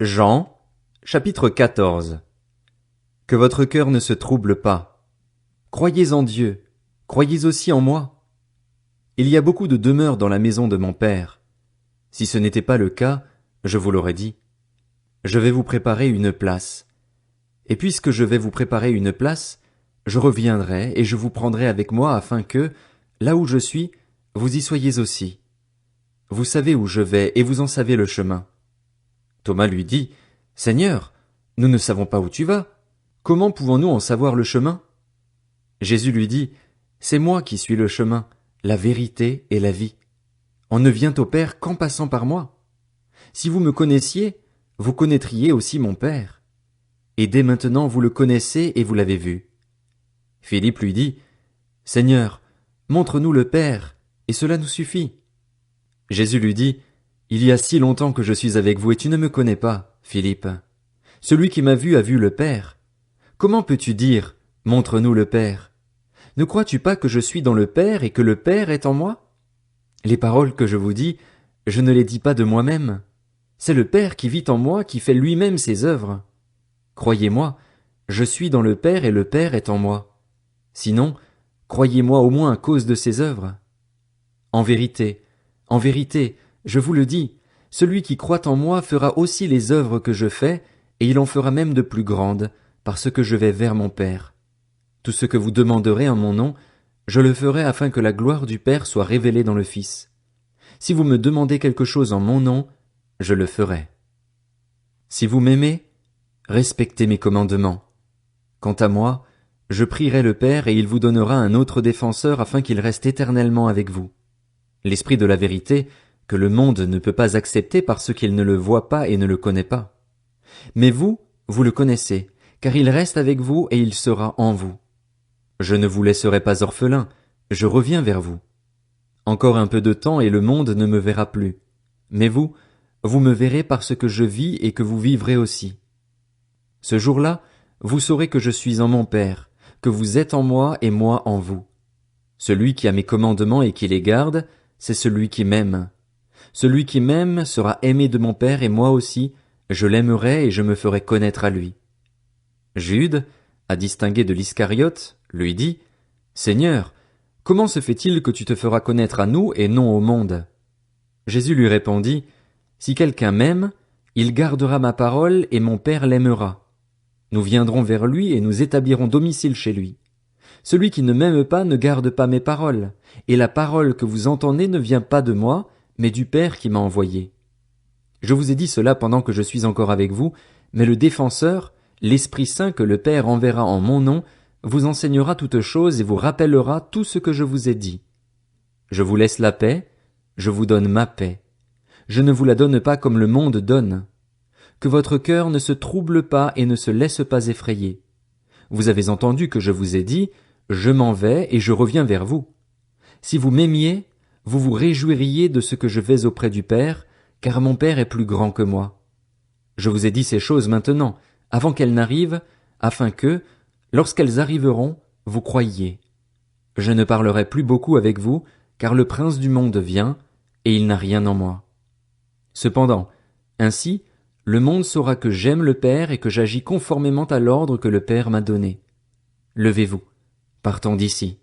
Jean, chapitre 14. Que votre cœur ne se trouble pas. Croyez en Dieu, croyez aussi en moi. Il y a beaucoup de demeures dans la maison de mon Père. Si ce n'était pas le cas, je vous l'aurais dit. Je vais vous préparer une place. Et puisque je vais vous préparer une place, je reviendrai et je vous prendrai avec moi afin que, là où je suis, vous y soyez aussi. Vous savez où je vais et vous en savez le chemin. Thomas lui dit, Seigneur, nous ne savons pas où tu vas. Comment pouvons-nous en savoir le chemin? Jésus lui dit, C'est moi qui suis le chemin, la vérité et la vie. On ne vient au Père qu'en passant par moi. Si vous me connaissiez, vous connaîtriez aussi mon Père. Et dès maintenant vous le connaissez et vous l'avez vu. Philippe lui dit, Seigneur, montre-nous le Père, et cela nous suffit. Jésus lui dit, Il y a si longtemps que je suis avec vous et tu ne me connais pas, Philippe. Celui qui m'a vu a vu le Père. Comment peux-tu dire, montre-nous le Père? Ne crois-tu pas que je suis dans le Père et que le Père est en moi? Les paroles que je vous dis, je ne les dis pas de moi-même. C'est le Père qui vit en moi qui fait lui-même ses œuvres. Croyez-moi, je suis dans le Père et le Père est en moi. Sinon, croyez-moi au moins à cause de ses œuvres. En vérité, je vous le dis, celui qui croit en moi fera aussi les œuvres que je fais, et il en fera même de plus grandes, parce que je vais vers mon Père. Tout ce que vous demanderez en mon nom, je le ferai afin que la gloire du Père soit révélée dans le Fils. Si vous me demandez quelque chose en mon nom, je le ferai. Si vous m'aimez, respectez mes commandements. Quant à moi, je prierai le Père et il vous donnera un autre défenseur afin qu'il reste éternellement avec vous. L'Esprit de la vérité, que le monde ne peut pas accepter parce qu'il ne le voit pas et ne le connaît pas. Mais vous, vous le connaissez, car il reste avec vous et il sera en vous. Je ne vous laisserai pas orphelin, je reviens vers vous. Encore un peu de temps et le monde ne me verra plus. Mais vous, vous me verrez parce que je vis et que vous vivrez aussi. Ce jour-là, vous saurez que je suis en mon Père, que vous êtes en moi et moi en vous. Celui qui a mes commandements et qui les garde, c'est celui qui m'aime. Celui qui m'aime sera aimé de mon Père et moi aussi, je l'aimerai et je me ferai connaître à lui. Jude, à distinguer de l'Iscariote, lui dit, Seigneur, comment se fait-il que tu te feras connaître à nous et non au monde? Jésus lui répondit, Si quelqu'un m'aime, il gardera ma parole et mon Père l'aimera. Nous viendrons vers lui et nous établirons domicile chez lui. Celui qui ne m'aime pas ne garde pas mes paroles, et la parole que vous entendez ne vient pas de moi, mais du Père qui m'a envoyé. Je vous ai dit cela pendant que je suis encore avec vous, mais le Défenseur, l'Esprit Saint que le Père enverra en mon nom, vous enseignera toutes choses et vous rappellera tout ce que je vous ai dit. Je vous laisse la paix, je vous donne ma paix. Je ne vous la donne pas comme le monde donne. Que votre cœur ne se trouble pas et ne se laisse pas effrayer. Vous avez entendu que je vous ai dit, je m'en vais et je reviens vers vous. Si vous m'aimiez, vous vous réjouiriez de ce que je vais auprès du Père, car mon Père est plus grand que moi. Je vous ai dit ces choses maintenant, avant qu'elles n'arrivent, afin que, lorsqu'elles arriveront, vous croyiez. Je ne parlerai plus beaucoup avec vous, car le prince du monde vient, et il n'a rien en moi. Cependant, ainsi, le monde saura que j'aime le Père et que j'agis conformément à l'ordre que le Père m'a donné. Levez-vous, partons d'ici.